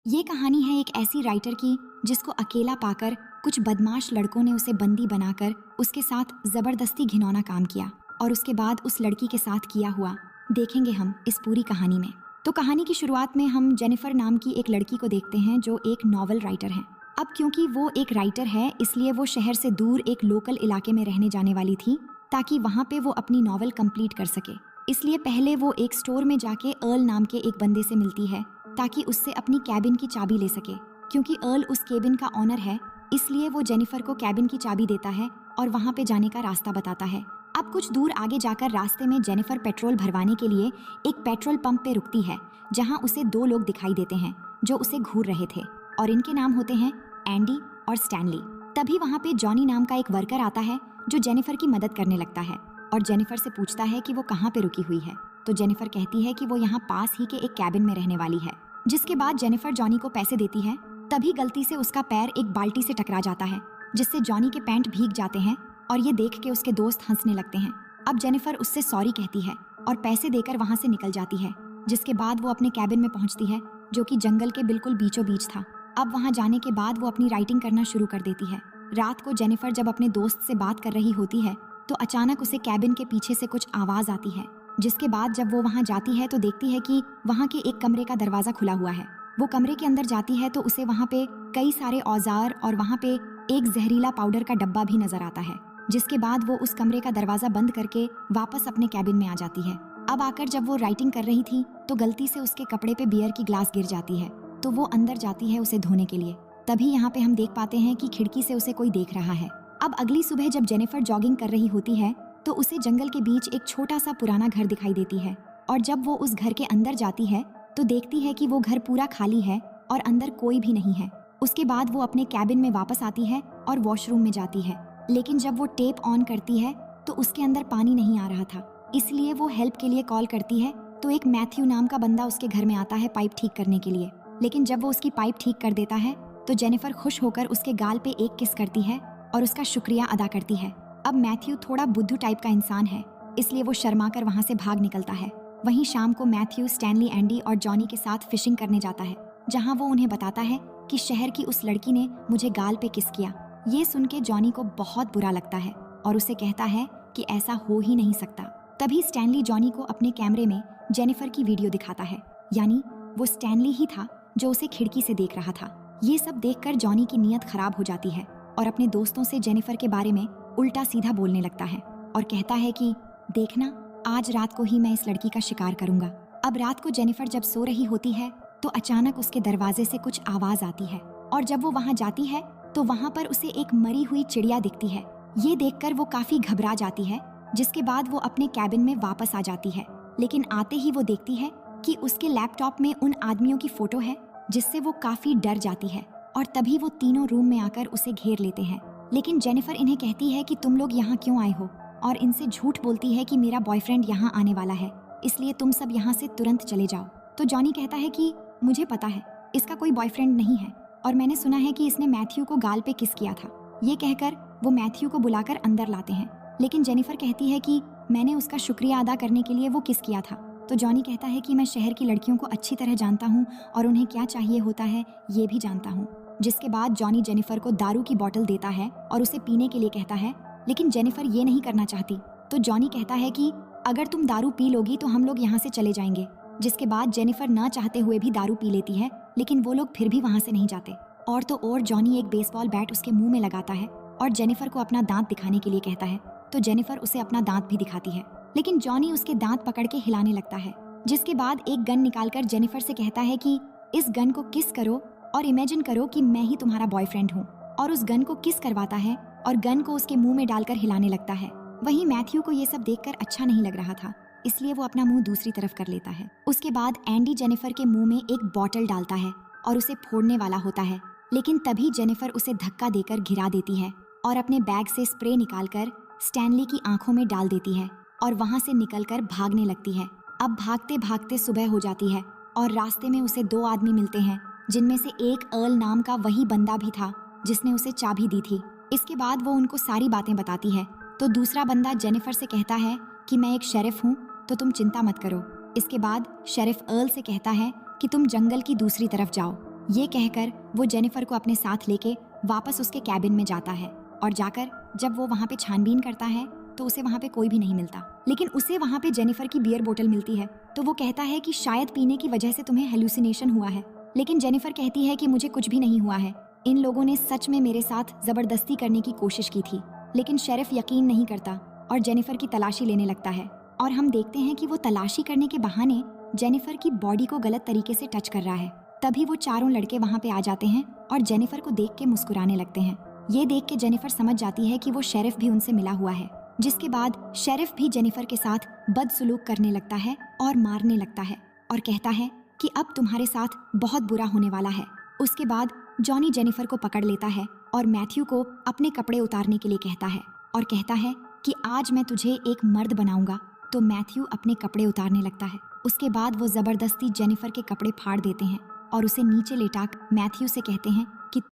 ये कहानी है एक ऐसी राइटर की जिसको अकेला पाकर कुछ बदमाश लड़कों ने उसे बंदी बनाकर उसके साथ जबरदस्ती घिनौना काम किया और उसके बाद उस लड़की के साथ किया हुआ देखेंगे हम इस पूरी कहानी में। तो कहानी की शुरुआत में हम जेनिफर नाम की एक लड़की को देखते हैं जो एक नॉवल राइटर है। अब क्योंकि वो एक राइटर है इसलिए वो शहर से दूर एक लोकल इलाके में रहने जाने वाली थी ताकि वहाँ पे वो अपनी नॉवल कंप्लीट कर सके। इसलिए पहले वो एक स्टोर में जाके अर्ल नाम के एक बंदे से मिलती है ताकि उससे अपनी कैबिन की चाबी ले सके। क्योंकि अर्ल उस केबिन का ऑनर है इसलिए वो जेनिफर को कैबिन की चाबी देता है और वहाँ पे जाने का रास्ता बताता है। अब कुछ दूर आगे जाकर रास्ते में जेनिफर पेट्रोल भरवाने के लिए एक पेट्रोल पंप पे रुकती है जहाँ उसे दो लोग दिखाई देते हैं जो उसे घूर रहे थे और इनके नाम होते हैं एंडी और स्टैनली। तभी वहाँ पे जॉनी नाम का एक वर्कर आता है जो जेनिफर की मदद करने लगता है और जेनिफर से पूछता है कि वो कहाँ पे रुकी हुई है। तो जेनिफर कहती है कि वो यहाँ पास ही के एक कैबिन में रहने वाली है। जिसके बाद जेनिफर जॉनी को पैसे देती है। तभी गलती से उसका पैर एक बाल्टी से टकरा जाता है जिससे जॉनी के पैंट भीग जाते हैं और ये देख के उसके दोस्त हंसने लगते हैं। अब जेनिफर उससे सॉरी कहती है और पैसे देकर वहाँ से निकल जाती है। जिसके बाद वो अपने कैबिन में पहुँचती है जो कि जंगल के बिल्कुल बीचों बीच था। अब वहाँ जाने के बाद वो अपनी राइटिंग करना शुरू कर देती है। रात को जेनिफर जब अपने दोस्त से बात कर रही होती है तो अचानक उसे कैबिन के पीछे से कुछ आवाज आती है। जिसके बाद जब वो वहाँ जाती है तो देखती है कि वहाँ के एक कमरे का दरवाजा खुला हुआ है। वो कमरे के अंदर जाती है तो उसे वहाँ पे कई सारे औजार और वहाँ पे एक जहरीला पाउडर का डब्बा भी नजर आता है। जिसके बाद वो उस कमरे का दरवाजा बंद करके वापस अपने कैबिन में आ जाती है। अब आकर जब वो राइटिंग कर रही थी तो गलती से उसके कपड़े पे बियर की ग्लास गिर जाती है तो वो अंदर जाती है उसे धोने के लिए। तभी यहाँ पे हम देख पाते हैं कि खिड़की से उसे कोई देख रहा है। अब अगली सुबह जब जेनिफर जॉगिंग कर रही होती है तो उसे जंगल के बीच एक छोटा सा पुराना घर दिखाई देती है और जब वो उस घर के अंदर जाती है तो देखती है कि वो घर पूरा खाली है और अंदर कोई भी नहीं है। उसके बाद वो अपने कैबिन में वापस आती है और वॉशरूम में जाती है। लेकिन जब वो टेप ऑन करती है तो उसके अंदर पानी नहीं आ रहा था। इसलिए वो हेल्प के लिए कॉल करती है तो एक मैथ्यू नाम का बंदा उसके घर में आता है पाइप ठीक करने के लिए। लेकिन जब वो उसकी पाइप ठीक कर देता है तो जेनिफर खुश होकर उसके गाल पे एक किस करती है और उसका शुक्रिया अदा करती है। अब मैथ्यू थोड़ा बुद्धू टाइप का इंसान है इसलिए वो शर्मा कर वहाँ से भाग निकलता है। वहीं शाम को मैथ्यू स्टैनली, एंडी और जॉनी के साथ फिशिंग करने जाता है जहाँ वो उन्हें बताता है कि शहर की उस लड़की ने मुझे गाल पे किस किया। ये सुन के जॉनी को बहुत बुरा लगता है और उसे कहता है कि ऐसा हो ही नहीं सकता। तभी स्टैनली जॉनी को अपने कैमरे में जेनिफर की वीडियो दिखाता है, यानी वो स्टैनली ही था जो उसे खिड़की से देख रहा था। ये सब देखकर जॉनी की नीयत खराब हो जाती है और अपने दोस्तों से जेनिफर के बारे में उल्टा सीधा बोलने लगता है और कहता है कि देखना, आज रात को ही मैं इस लड़की का शिकार करूंगा। अब रात को जेनिफर जब सो रही होती है तो अचानक उसके दरवाजे से कुछ आवाज आती है और जब वो वहाँ जाती है तो वहाँ पर उसे एक मरी हुई चिड़िया दिखती है। ये देखकर वो काफी घबरा जाती है। जिसके बाद वो अपने कैबिन में वापस आ जाती है। लेकिन आते ही वो देखती है कि उसके लैपटॉप में उन आदमियों की फोटो है जिससे वो काफी डर जाती है और तभी वो तीनों रूम में आकर उसे घेर लेते हैं। लेकिन जेनिफर इन्हें कहती है कि तुम लोग यहाँ क्यों आए हो और इनसे झूठ बोलती है कि मेरा बॉयफ्रेंड यहाँ आने वाला है इसलिए तुम सब यहाँ से तुरंत चले जाओ। तो जॉनी कहता है कि मुझे पता है इसका कोई बॉयफ्रेंड नहीं है और मैंने सुना है कि इसने मैथ्यू को गाल पे किस किया था। ये कहकर वो मैथ्यू को बुलाकर अंदर लाते हैं। लेकिन जेनिफर कहती है कि मैंने उसका शुक्रिया अदा करने के लिए वो किस किया था। तो जॉनी कहता है कि मैं शहर की लड़कियों को अच्छी तरह जानता हूँ और उन्हें क्या चाहिए होता है ये भी जानता हूँ। जिसके बाद जॉनी जेनिफर को दारू की बोतल देता है और उसे पीने के लिए कहता है। लेकिन जेनिफर ये नहीं करना चाहती तो जॉनी कहता है कि अगर तुम दारू पी लोगी तो हम लोग यहाँ से चले जाएंगे। जिसके बाद जेनिफर ना चाहते हुए भी दारू पी लेती है लेकिन वो लोग फिर भी वहाँ से नहीं जाते। और तो और जॉनी एक बेसबॉल बैट उसके मुंह में लगाता है और जेनिफर को अपना दांत दिखाने के लिए कहता है। तो जेनिफर उसे अपना दांत भी दिखाती है लेकिन जॉनी उसके दांत पकड़ के हिलाने लगता है। जिसके बाद एक गन निकालकर जेनिफर से कहता है कि इस गन को किस करो और इमेजिन करो कि मैं ही तुम्हारा बॉयफ्रेंड हूँ। और उस गन को किस करवाता है और गन को उसके मुंह में डालकर हिलाने लगता है। वहीं मैथ्यू को ये सब देखकर अच्छा नहीं लग रहा था इसलिए वो अपना मुंह दूसरी तरफ कर लेता है। उसके बाद एंडी जेनिफर के मुंह में एक बॉटल डालता है और उसे फोड़ने वाला होता है। लेकिन तभी जेनिफर उसे धक्का देकर गिरा देती है और अपने बैग से स्प्रे निकालकर स्टैनली की आंखों में डाल देती है और वहाँ से निकलकर भागने लगती है। अब भागते भागते सुबह हो जाती है और रास्ते में उसे दो आदमी मिलते हैं जिनमें से एक अर्ल नाम का वही बंदा भी था जिसने उसे चाबी दी थी। इसके बाद वो उनको सारी बातें बताती है। तो दूसरा बंदा जेनिफर से कहता है कि मैं एक शेरिफ हूँ तो तुम चिंता मत करो। इसके बाद शेरिफ अर्ल से कहता है कि तुम जंगल की दूसरी तरफ जाओ ये कहकर वो जेनिफर को अपने साथ लेके वापस उसके कैबिन में जाता है और जाकर जब वो वहाँ पे छानबीन करता है तो उसे वहाँ पे कोई भी नहीं मिलता, लेकिन उसे वहाँ पे जेनिफर की बियर बोतल मिलती है। तो वो कहता है कि शायद पीने की वजह से तुम्हें हेलुसिनेशन हुआ है, लेकिन जेनिफर कहती है कि मुझे कुछ भी नहीं हुआ है, इन लोगों ने सच में मेरे साथ जबरदस्ती करने की कोशिश की थी। लेकिन शेरिफ यकीन नहीं करता और जेनिफर की तलाशी लेने लगता है और हम देखते हैं कि वो तलाशी करने के बहाने जेनिफर की बॉडी को गलत तरीके से टच कर रहा है। तभी वो चारों लड़के वहाँ पे आ जाते हैं और जेनिफर को देख के मुस्कुराने लगते हैं। ये देख के जेनिफर समझ जाती है कि वो शेरिफ भी उनसे मिला हुआ है, जिसके बाद शेरिफ भी जेनिफर के साथ बदसलूक करने लगता है और मारने लगता है और कहता है कि अब तुम्हारे साथ बहुत बुरा होने वाला है। उसके बाद जॉनी जेनिफर को पकड़ लेता है और मैथ्यू को अपने कपड़े उतारने के लिए कहता है और कहता है कि आज मैं तुझे एक मर्द बनाऊंगा। तो मैथ्यू अपने कपड़े उतारने लगता है। उसके बाद वो जबरदस्ती जेनिफर के कपड़े फाड़ देते हैं और उसे नीचे लेटा मैथ्यू से कहते हैं कि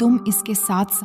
तुम इसके साथ